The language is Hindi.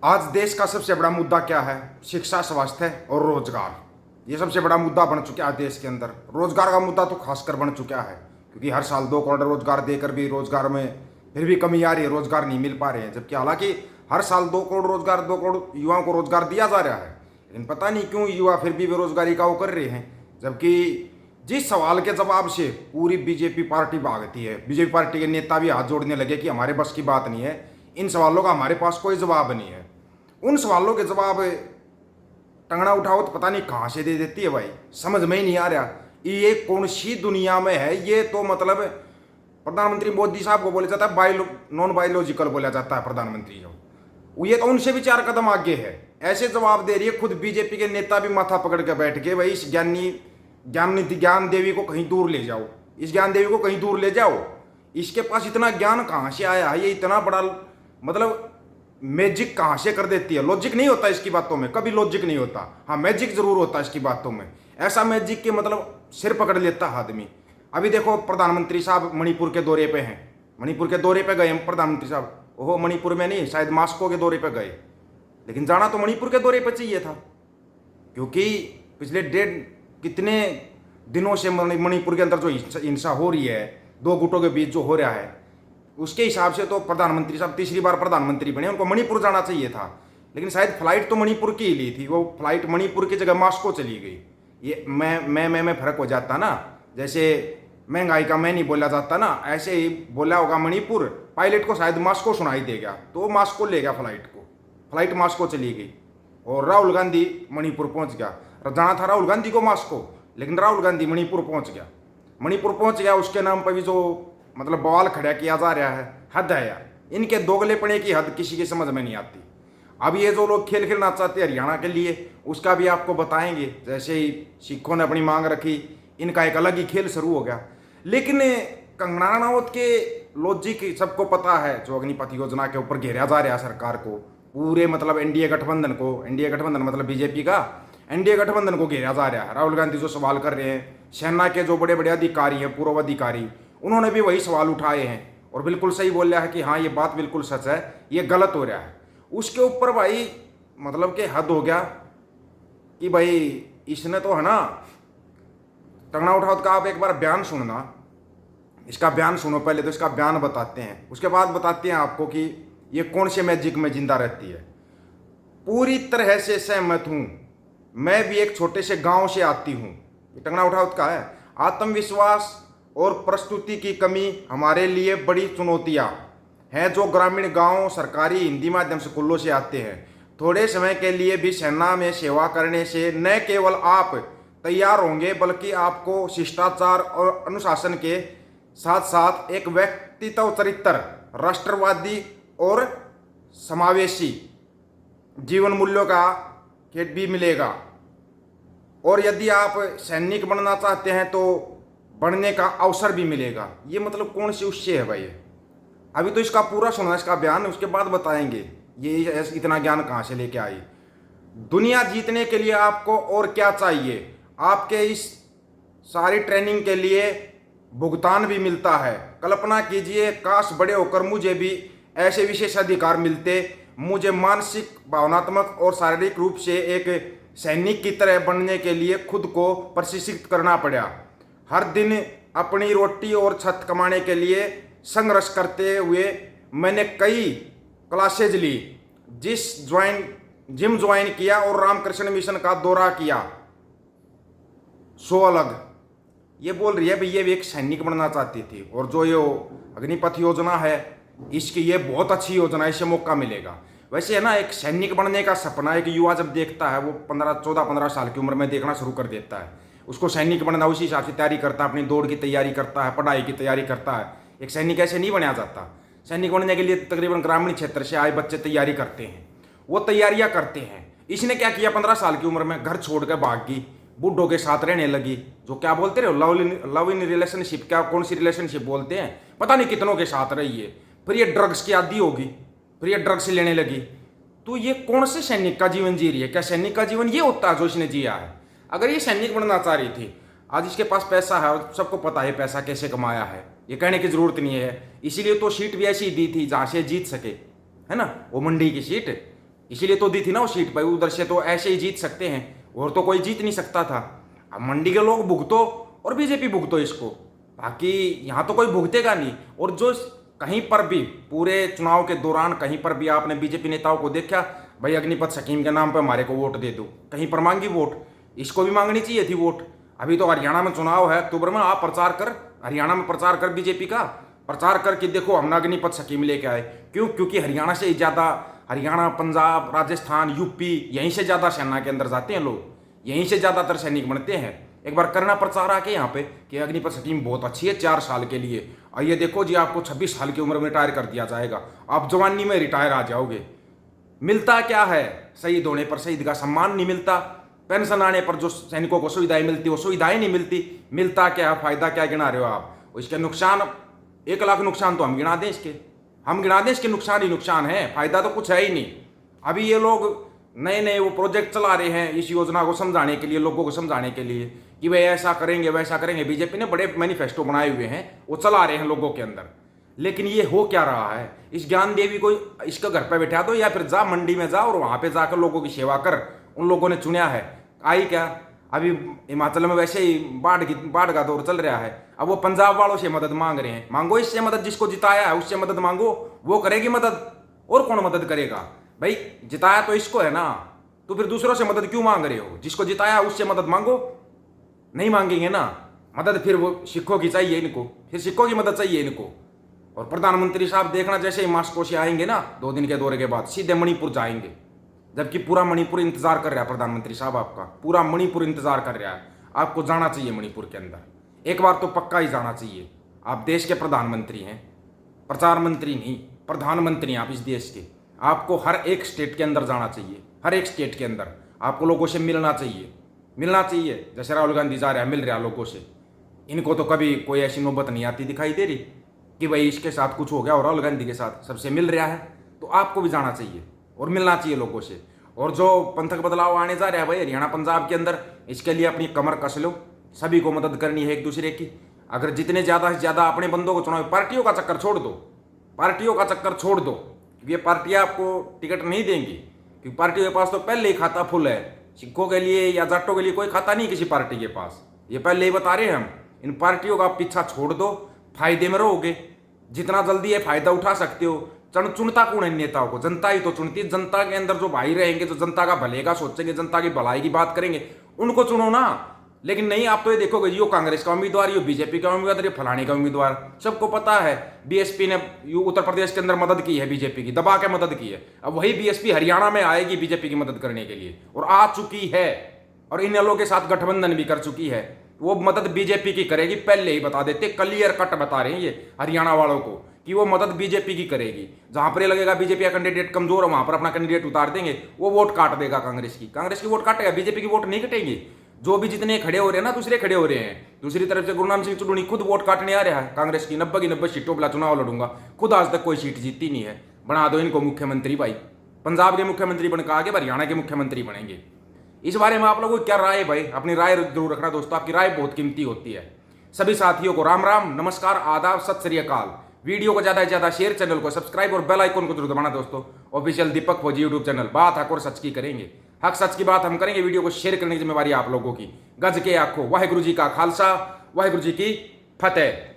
आज देश का सबसे बड़ा मुद्दा क्या है? शिक्षा, स्वास्थ्य और रोजगार। ये सबसे बड़ा मुद्दा बन चुका है देश के अंदर। रोजगार का मुद्दा तो खासकर बन चुका है, क्योंकि हर साल 2 करोड़ रोजगार देकर भी रोजगार में फिर भी कमी आ रही है, रोजगार नहीं मिल पा रहे हैं। जबकि हालांकि हर साल 2 करोड़ रोजगार, 2 करोड़ युवाओं को रोजगार दिया जा रहा है, लेकिन पता नहीं क्यों युवा फिर भी बेरोजगारी का वो कर रहे हैं। जबकि जिस सवाल के जवाब से पूरी बीजेपी पार्टी भागती है, बीजेपी पार्टी के नेता भी हाथ जोड़ने लगे कि हमारे बस की बात नहीं है, इन सवालों का हमारे पास कोई जवाब नहीं है। उन सवालों के जवाब टंगना उठाओ तो पता नहीं कहाँ से दे देती है भाई, समझ में ही नहीं आ रहा ये कौन सी दुनिया में है। ये तो मतलब प्रधानमंत्री मोदी साहब को बोला जाता है नॉन बायोलॉजिकल बोला जाता है प्रधानमंत्री जो, ये तो उनसे भी 4 कदम आगे है। ऐसे जवाब दे रही है, खुद बीजेपी के नेता भी माथा पकड़ के बैठ के भाई इस ज्ञान देवी को कहीं दूर ले जाओ, इस ज्ञान देवी को कहीं दूर ले जाओ। इसके पास इतना ज्ञान कहाँ से आया है? ये इतना बड़ा मतलब मैजिक कहाँ से कर देती है? लॉजिक नहीं होता इसकी बातों में, कभी लॉजिक नहीं होता। हाँ, मैजिक जरूर होता है इसकी बातों में। ऐसा मैजिक के मतलब सिर पकड़ लेता है आदमी। अभी देखो प्रधानमंत्री साहब मणिपुर के दौरे पे हैं, मणिपुर के दौरे पे गए हम प्रधानमंत्री साहब। ओहो, मणिपुर में नहीं, शायद मास्को के दौरे पे गए, लेकिन जाना तो मणिपुर के दौरे पे चाहिए था, क्योंकि पिछले कितने दिनों से मणिपुर के अंदर जो हिंसा हो रही है, 2 गुटों के बीच जो हो रहा है, उसके हिसाब से तो प्रधानमंत्री साहब तीसरी बार प्रधानमंत्री बने, उनको मणिपुर जाना चाहिए था। लेकिन शायद फ्लाइट तो मणिपुर की ही ली थी, वो फ्लाइट मणिपुर की जगह मास्को चली गई। ये मैं फर्क हो जाता ना, जैसे महंगाई का मैं नहीं बोला जाता ना, ऐसे ही बोला होगा मणिपुर, पायलट को शायद मास्को सुनाई देगा तो वो मास्को ले गया फ्लाइट को, फ्लाइट मास्को चली गई और राहुल गांधी मणिपुर पहुंच गया। जाना था राहुल गांधी को मास्को, लेकिन राहुल गांधी मणिपुर पहुंच गया। मणिपुर पहुंच गया, उसके नाम पर भी जो मतलब बवाल खड़ा किया जा रहा है, हद है यार। इनके दोगलेपने की हद किसी की समझ में नहीं आती। अब ये जो लोग खेल खेलना चाहते हैं हरियाणा के लिए, उसका भी आपको बताएंगे। जैसे ही सिखों ने अपनी मांग रखी, इनका एक अलग ही खेल शुरू हो गया। लेकिन कंगना रनावत के लॉजिक सबको पता है, जो अग्निपथ योजना के ऊपर घेरा जा रहा है सरकार को, पूरे मतलब एनडीए गठबंधन को, एनडीए गठबंधन मतलब बीजेपी का एनडीए गठबंधन को घेरा जा रहा है। राहुल गांधी जो सवाल कर रहे हैं, सेना के जो बड़े बड़े अधिकारी हैं, पूर्व अधिकारी, उन्होंने भी वही सवाल उठाए हैं और बिल्कुल सही बोल रहा है कि हाँ ये बात बिल्कुल सच है, ये गलत हो रहा है। उसके ऊपर भाई मतलब कि हद हो गया कि भाई इसने तो है ना, टंगना उठाओ का आप एक बार बयान सुनना, इसका बयान सुनो। पहले तो इसका बयान बताते हैं, उसके बाद बताते हैं आपको कि ये कौन से मैजिक में जिंदा रहती है। पूरी तरह से सहमत हूँ, मैं भी एक छोटे से गांव से आती हूँ। ये टंगना उठाओ का है। आत्मविश्वास और प्रस्तुति की कमी हमारे लिए बड़ी चुनौतियाँ हैं। जो ग्रामीण गांव सरकारी हिंदी माध्यम स्कूलों से आते हैं, थोड़े समय के लिए भी सेना में सेवा करने से न केवल आप तैयार होंगे, बल्कि आपको शिष्टाचार और अनुशासन के साथ साथ एक व्यक्तित्व चरित्र, राष्ट्रवादी और समावेशी जीवन मूल्यों का किट भी मिलेगा। और यदि आप सैनिक बनना चाहते हैं तो बनने का अवसर भी मिलेगा। ये मतलब कौन सी उससे है भाई? अभी तो इसका पूरा सुनना, इसका बयान, उसके बाद बताएंगे ये इतना ज्ञान कहाँ से लेके आई। दुनिया जीतने के लिए आपको और क्या चाहिए? आपके इस सारी ट्रेनिंग के लिए भुगतान भी मिलता है। कल्पना कीजिए, काश बड़े होकर मुझे भी ऐसे विशेष अधिकार मिलते। मुझे मानसिक, भावनात्मक और शारीरिक रूप से एक सैनिक की तरह बनने के लिए खुद को प्रशिक्षित करना पड़ा। हर दिन अपनी रोटी और छत कमाने के लिए संघर्ष करते हुए मैंने कई क्लासेज ली, जिम ज्वाइन किया और रामकृष्ण मिशन का दौरा किया। सो अलग ये बोल रही है भाई, ये भी एक सैनिक बनना चाहती थी। और जो ये अग्निपथ योजना है, इसकी ये बहुत अच्छी योजना है, इससे मौका मिलेगा। वैसे है ना, एक सैनिक बनने का सपना एक युवा जब देखता है, वो 14-15 साल की उम्र में देखना शुरू कर देता है। उसको सैनिक बनना, उसी हिसाब से तैयारी करता है, अपनी दौड़ की तैयारी करता है, पढ़ाई की तैयारी करता है। एक सैनिक ऐसे नहीं बनाया जाता। सैनिक बनने के लिए तकरीबन ग्रामीण क्षेत्र से आए बच्चे तैयारी करते हैं, वो तैयारियां करते हैं। इसने क्या किया, 15 साल की उम्र में घर छोड़ कर भाग गई, बूढ़ों के साथ रहने लगी। जो क्या बोलते रहे, लव इन रिलेशनशिप, क्या कौन सी रिलेशनशिप बोलते हैं, पता नहीं कितनों के साथ रही है। फिर ये ड्रग्स की आदी होगी, फिर ये ड्रग्स लेने लगी। तो ये कौन से सैनिक का जीवन जी रही है? क्या सैनिक का जीवन ये होता है जो इसने जिया है? अगर ये सैनिक बनना चाह रही थी, आज इसके पास पैसा है और सबको पता है पैसा कैसे कमाया है, ये कहने की जरूरत नहीं है। इसीलिए तो सीट भी ऐसी दी थी जहाँ से जीत सके, है ना, वो मंडी की सीट। इसीलिए तो दी थी ना वो सीट भाई, उधर से तो ऐसे ही जीत सकते हैं, और तो कोई जीत नहीं सकता था। अब मंडी के लोग भुगतो और बीजेपी भुगतो इसको, बाकी यहाँ तो कोई भुगतेगा नहीं। और जो कहीं पर भी पूरे चुनाव के दौरान कहीं पर भी आपने बीजेपी नेताओं को देखा, भाई अग्निपथ स्कीम के नाम पर हमारे को वोट दे दो, कहीं पर मांगी वोट, इसको भी मांगनी चाहिए थी वोट। अभी तो हरियाणा में चुनाव है अक्टूबर में, आप प्रचार कर, हरियाणा में प्रचार कर, बीजेपी का प्रचार करके देखो हमने अग्निपथ स्कीम लेके आए। क्यों? क्योंकि हरियाणा से ज़्यादा, हरियाणा, पंजाब, राजस्थान, यूपी, यहीं से ज़्यादा सेना के अंदर जाते हैं लोग, यहीं से ज़्यादातर सैनिक बनते हैं। एक बार करना प्रचार आके यहाँ पे कि अग्निपथ स्कीम बहुत अच्छी है 4 साल के लिए, और ये देखो जी आपको 26 साल की उम्र में रिटायर कर दिया जाएगा, आप जवानी में रिटायर आ जाओगे। मिलता क्या है? शहीद होने पर शहीद का सम्मान नहीं मिलता, पेंशन आने पर जो सैनिकों को सुविधाएं मिलती वो सुविधाएं नहीं मिलती। मिलता क्या? फायदा क्या गिना रहे हो आप? इसके नुकसान 1 लाख नुकसान तो हम गिना दें इसके, हम गिना दें इसके नुकसान ही नुकसान है, फायदा तो कुछ है ही नहीं। अभी ये लोग नए नए वो प्रोजेक्ट चला रहे हैं इस योजना को समझाने के लिए, लोगों को समझाने के लिए कि भाई ऐसा करेंगे वैसा करेंगे। बीजेपी ने बड़े मैनिफेस्टो बनाए हुए हैं, वो चला रहे हैं लोगों के अंदर, लेकिन ये हो क्या रहा है? इस ज्ञान देवी को इसका घर पे बैठा दो, या फिर जा मंडी में जा और वहां पे जाकर लोगों की सेवा कर। उन लोगों ने चुना है, आई क्या? अभी हिमाचल में वैसे ही बाढ़ का दौर चल रहा है, अब वो पंजाब वालों से मदद मांग रहे हैं। मांगो इससे मदद, जिसको जिताया है उससे मदद मांगो, वो करेगी मदद, और कौन मदद करेगा? भाई जिताया तो इसको है ना, तो फिर दूसरों से मदद क्यों मांग रहे हो? जिसको जिताया उससे मदद मांगो। नहीं मांगेंगे ना मदद, फिर वो सिखों की चाहिए इनको, फिर सिखों की मदद चाहिए इनको। और प्रधानमंत्री साहब देखना, जैसे ही मास्को से आएंगे ना 2 दिन के दौरे के बाद सीधे मणिपुर जाएंगे, जबकि पूरा मणिपुर इंतजार कर रहा है प्रधानमंत्री साहब आपका, पूरा मणिपुर इंतजार कर रहा है। आपको जाना चाहिए मणिपुर के अंदर, एक बार तो पक्का ही जाना चाहिए। आप देश के प्रधानमंत्री हैं, प्रचार मंत्री नहीं, प्रधानमंत्री आप इस देश के। आपको हर एक स्टेट के अंदर जाना चाहिए, हर एक स्टेट के अंदर आपको लोगों से मिलना चाहिए, मिलना चाहिए। जैसे राहुल गांधी जा रहा है, मिल रहा है लोगों से। इनको तो कभी कोई ऐसी नौबत नहीं आती दिखाई दे रही कि भाई इसके साथ कुछ हो गया और राहुल गांधी के साथ सबसे मिल रहा है। तो आपको भी जाना चाहिए और मिलना चाहिए लोगों से। और जो पंथक बदलाव आने जा रहा है भाई हरियाणा पंजाब के अंदर, इसके लिए अपनी कमर कस लो, सभी को मदद करनी है एक दूसरे की। अगर जितने ज़्यादा से ज़्यादा अपने बंदों को चुनाव, पार्टियों का चक्कर छोड़ दो, पार्टियों का चक्कर छोड़ दो, क्योंकि ये पार्टियां आपको टिकट नहीं देंगी, क्योंकि पार्टियों के पास तो पहले ही खाता फुल है। सिखों के लिए या जाटों के लिए कोई खाता नहीं किसी पार्टी के पास, ये पहले ही बता रहे हैं हम। इन पार्टियों का पीछा छोड़ दो, फायदे में रहोगे, जितना जल्दी ये फायदा उठा सकते हो। चुनता कौन है नेताओं को? जनता ही तो चुनती है। जनता के अंदर जो भाई रहेंगे, जो जनता का भले का सोचेंगे, जनता की भलाई की बात करेंगे, उनको चुनो ना। लेकिन नहीं, आप तो ये देखोगे यो कांग्रेस का उम्मीदवार, यो बीजेपी का उम्मीदवार, ये फलाने का उम्मीदवार। सबको पता है बीएसपी ने उत्तर प्रदेश के अंदर मदद की है, बीजेपी की दबा के मदद की है। अब वही बीएसपी हरियाणा में आएगी बीजेपी की मदद करने के लिए, और आ चुकी है, और इन लोगों के साथ गठबंधन भी कर चुकी है। वो मदद बीजेपी की करेगी, पहले ही बता देते, क्लियर कट बता रहे हैं ये हरियाणा वालों को कि वो मदद बीजेपी की करेगी। जहां पर लगेगा बीजेपी का कैंडिडेट कमजोर है, वहां पर अपना कैंडिडेट उतार देंगे, वो वोट काट देगा कांग्रेस की। कांग्रेस की वोट काटेगा, बीजेपी की वोट नहीं कटेगी। जो भी जितने खड़े हो रहे हैं ना, दूसरे खड़े हो रहे हैं। दूसरी तरफ से गुरनाम सिंह चुड़ूनी खुद वोट काटने आ रहा है कांग्रेस की, 90 की 90 सीटों पर चुनाव लड़ूंगा। खुद आज तक कोई सीट जीती नहीं है। बना दो इनको मुख्यमंत्री भाई, पंजाब के मुख्यमंत्री बनकर आगे हरियाणा के मुख्यमंत्री बनेंगे। इस बारे में आप लोगों को क्या राय है भाई? अपनी राय जरूर रखना दोस्तों, आपकी राय बहुत कीमती होती है। सभी साथियों को राम राम, नमस्कार, आदाब, सत श्री अकाल। वीडियो को ज्यादा से ज्यादा शेयर, चैनल को सब्सक्राइब और बेल आइकन को जरूर दबाना दोस्तों। ऑफिशियल दीपक फौजी यूट्यूब चैनल, बात हक और सच की करेंगे, हक सच की बात हम करेंगे। वीडियो को शेयर करने की जिम्मेवारी आप लोगों की। गज के आखो, वाहिगुरु जी का खालसा, वाहिगुरु जी की फतेह।